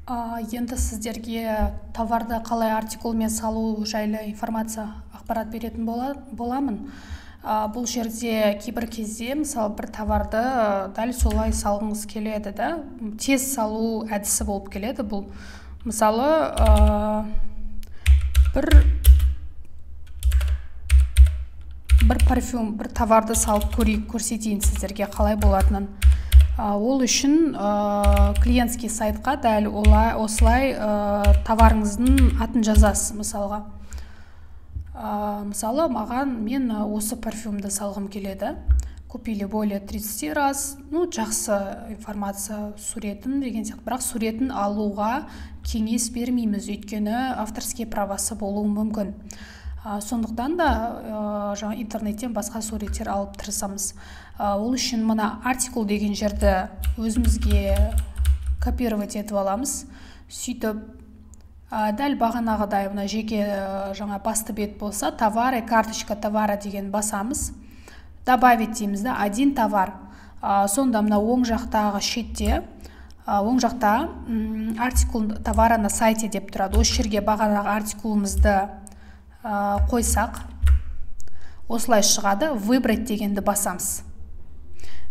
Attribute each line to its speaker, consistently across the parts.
Speaker 1: Енді сіздерге товарды қалай артикулмен салу жайлы информация, ақпарат беретін боламын. Бұл жерде кейбір кезде, мысалы, бір товарды дәл солай салғыңыз келеді, да? Тез салу әдісі болып келеді бұл. Мысалы, бір парфюм, бір товарды салып көрсетейін сіздерге қалай болатынын. Ол үшін клиентский сайтқа дәл осылай товарыңыздың атын жазасыз, мысалға. Мысалы, мен осы парфюмді салғым келеді. Купили более 30 раз. Жақсы информация суретін деген сияқты. Бірақ суретін алуға кеңес бермейміз, өйткені авторский правасы болуы мүмкін. Сондықтан да интернеттен басқа суреттер алып тырысамыз. Ол үшін мына артикул деген жерді өзімізге копировать етіп аламыз. Сөйтіп, дәл бағанағыдай мына жеке басты бет болса, товары, карточка товара деген басамыз. Добавить дейміз, да, один товар. Сонда мына оң жақтағы шетте, оң жақта артикул товара на сайте деп тұрады. Осы жерге бағанағы артикулымызды қойсақ, осылай шығады. Выбрать дегенді басамыз.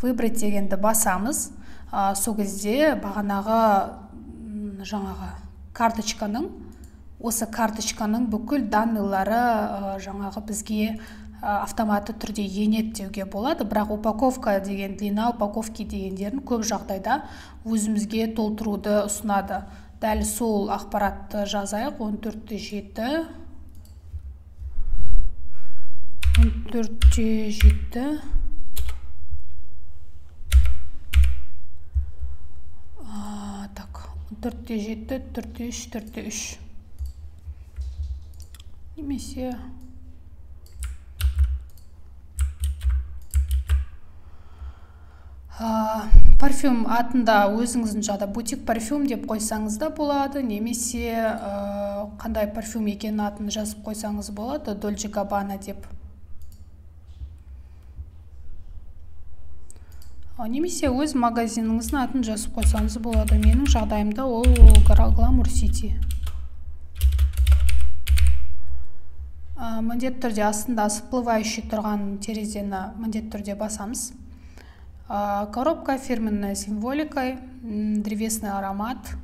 Speaker 1: Выбрать дегенді басамыз. Сол кезде бағанағы карточканың, осы карточканың бүкіл данныйлары бізге автоматты түрде енеді деуге болады. Бірақ упаковка деген, длина упаковки дегендерін көп жағдайда өзімізге толтыруды ұсынады. Дәл сол ақпаратты жазайық. 14-7 4-3 немесе парфюм атында өзіңіздің жада бутик парфюм деп қойсаңыз да болады, немесе қандай парфюм екенін атын жазып қойсаңыз болады, Dolce Gabbana деп. Немесе өз магазиніңіздің атын жазып қойсаңыз болады. Менің жағдайымда ол Glamour City. Міндетті түрде астында всплывающий тұрған терезені міндетті түрде басамыз. Коробка фирменная символикой, древесный аромат,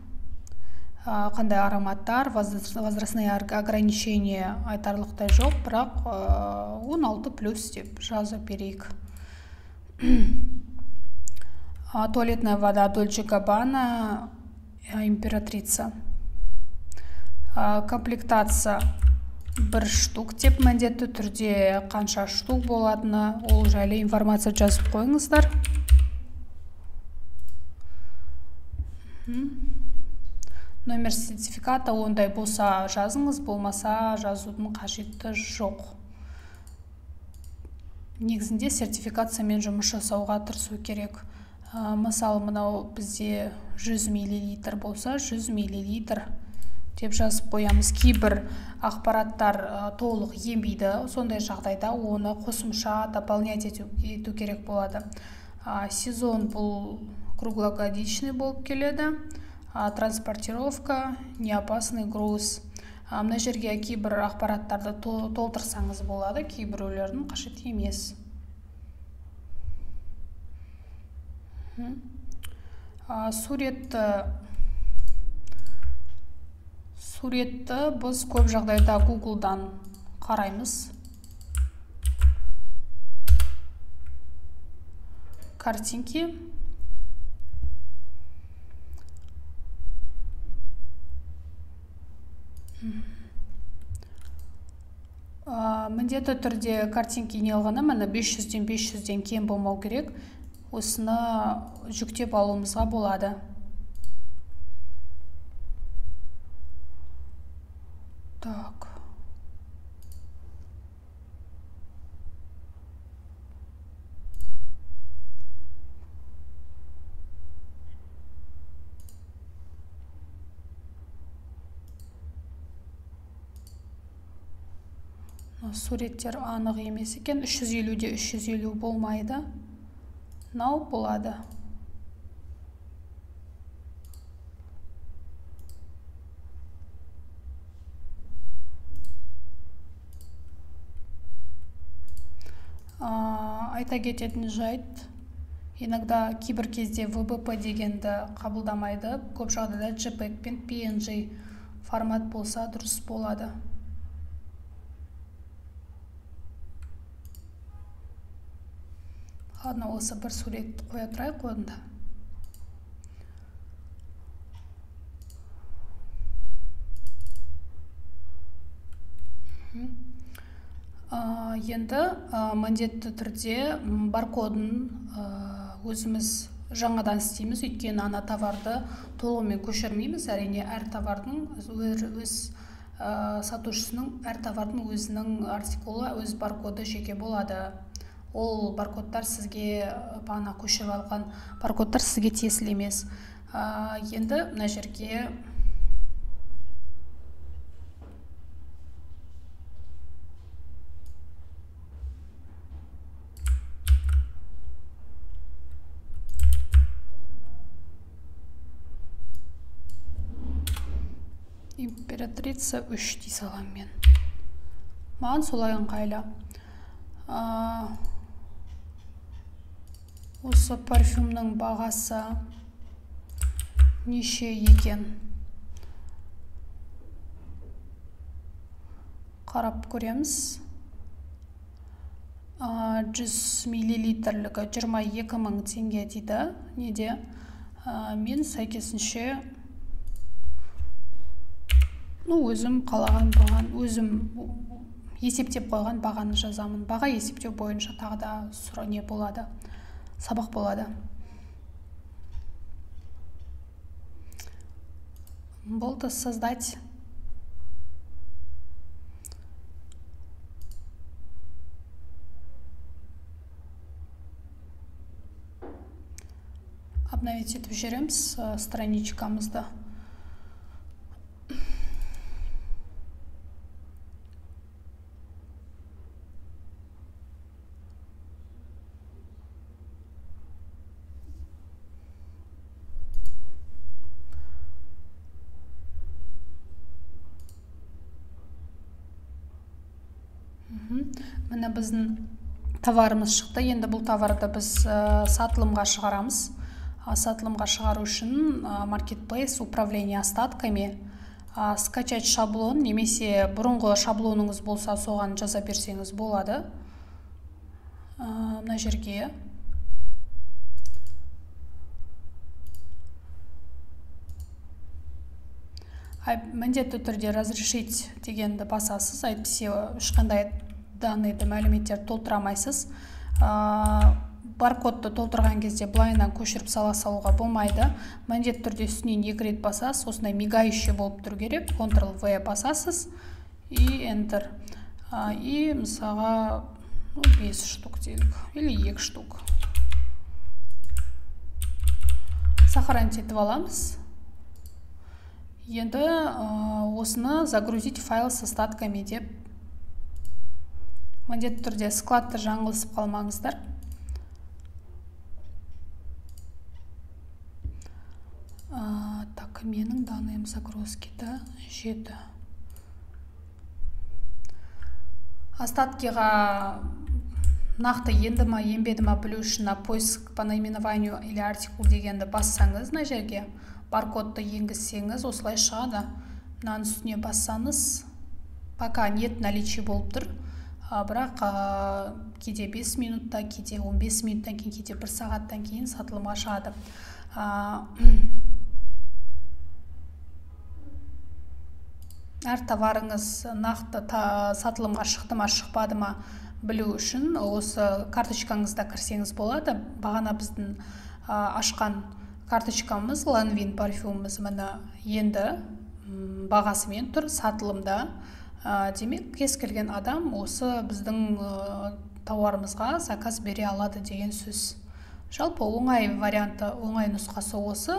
Speaker 1: қандай ароматтар, возрастные ограничения айтарлықтай жоқ, бірақ 16+ деп жазып берейік. Туалетная вода Dolce Gabbana, императрица. Комплектация 1 штук деп міндетті түрде қанша штук болатыны, ол жайлы информация жазып қойыңыздар. Номер сертификата ондай болса жазыңыз, болмаса жазудың қажеті жоқ. Негізінде сертификациямен жұмыс жасауға тырысу керек. Мысалы, мынау бізде 100 мл болса, 100 мл деп жазып қоямыз. Кейбір ақпараттар толық енбейді, сондай жағдайда оны қосымша дополнять ету керек болады. Сезон бұл круглогодичный болып келеді. Транспортировка, неопасный груз. Мына жерге кейбір ақпараттарды толтырсаңыз болады, кейбіреулердің қажет емес. Суретті біз көп жағдайда Google-дан қараймыз. Картинки. Міндетті түрде картинки не алғаны, мәні 500-ден кем болмау керек. Осыны жүктеп алуымызға болады. Так. Суреттер анық емес екен. 350-де 350 болмайды. Мынау болады. айта кететін жайт, иногда кейбір кезде VBP дегенді қабылдамайды. Көп жағдайда JPEG пен PNG формат болса дұрыс болады. Ладно, осы бір сурет қоя тұрайық онда. Енді міндетті түрде баркодын өзіміз жаңадан істейміз, өйткені ана товарды толығымен көшірмейміз. Әрине, әр товардың өз сатушысының, әр товардың өзінің артикулы, өз баркоды жеке болады. Ол баркодтар сізге, бағана көшіріп алған баркодтар сізге тиесілі емес. Енді мына жерге императрица 3 дей салам мен. Маған солай ыңғайлы. Осы парфюмнің бағасы неше екен? Қарап көреміз. 100 миллилитрлігі 22 000 теңге дейді. Неде? Мен сәйкесінше өзім қалаған баған, өзім есептеп қойған бағаны жазамын. Баға есептеу бойынша тағы да не болады, сабақ болады. Болды, создать. Обновить етіп жібереміз страничкамызды. Міне біздің товарымыз шықты. Енді бұл товарды біз сатылымға шығарамыз. Сатылымға шығару үшін Marketplace управление остатками, скачать шаблон, немесе бұрынғы шаблоныңыз болса, соған жаза берсеңіз болады. Мына жерге міндетті түрде разрешить дегенді басасыз. Әйтпесе ешқандай данныйды, мәліметтер толтырамайсыз. Баркодты толтырған кезде былайынан көшіріп салуға болмайды. Міндетті түрде үстінен 2 рет басасыз. Осындай мигающий болып тұру керек. Ctrl-V басасыз и Enter. И мысалға 5 штук делік, или 2 штук. Сохранить етіп аламыз. Енді осыны загрузить файл с остатками деп. Міндетті түрде складты жаңылысып қалмаңыздар. Так, менің данным загрузкида 7. Остаткиға нақты енді ма, енбеді ма білу үшін поиск по наименованию или артикул дегенді бассаңыз, на жерге баркодты енгізсеңіз, осылай шығады. Мынаның үстіне бассаңыз, пока нет наличие болып тұр. Бірақ кейде 5 минутта, кейде 15 минуттан кейін, кейде 1 сағаттан кейін сатылымға шығады. Әр товарыңыз нақты сатылымға шықты ма, шықпады ма білу үшін осы карточкаңызда кірсеңіз болады. Бағана біздің ашқан карточкамыз, Lanvin парфюміміз міне енді бағасымен тұр, сатылымда. Демек, кез келген адам осы біздің тауарымызға заказ бере алады деген сөз. Жалпы оңай варианты, оңай нұсқасы осы.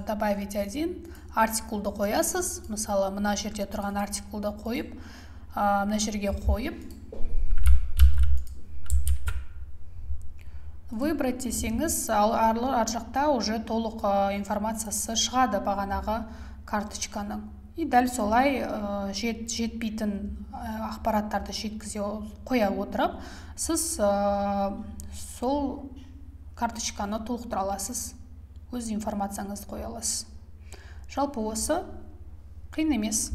Speaker 1: Добавить один артикулды қоясыз. Мысалы, мына жерде тұрған артикулды қойып, мына жерге қойып, выбрать десеңіз, ар жақта уже толық информациясы шығады бағанағы карточканың. и дәл солай жетпейтін ақпараттарды жеткізе қоя отырып, сіз сол карточканы толықтыра аласыз, өз информацияңызды қоя аласыз. Жалпы осы қиын емес.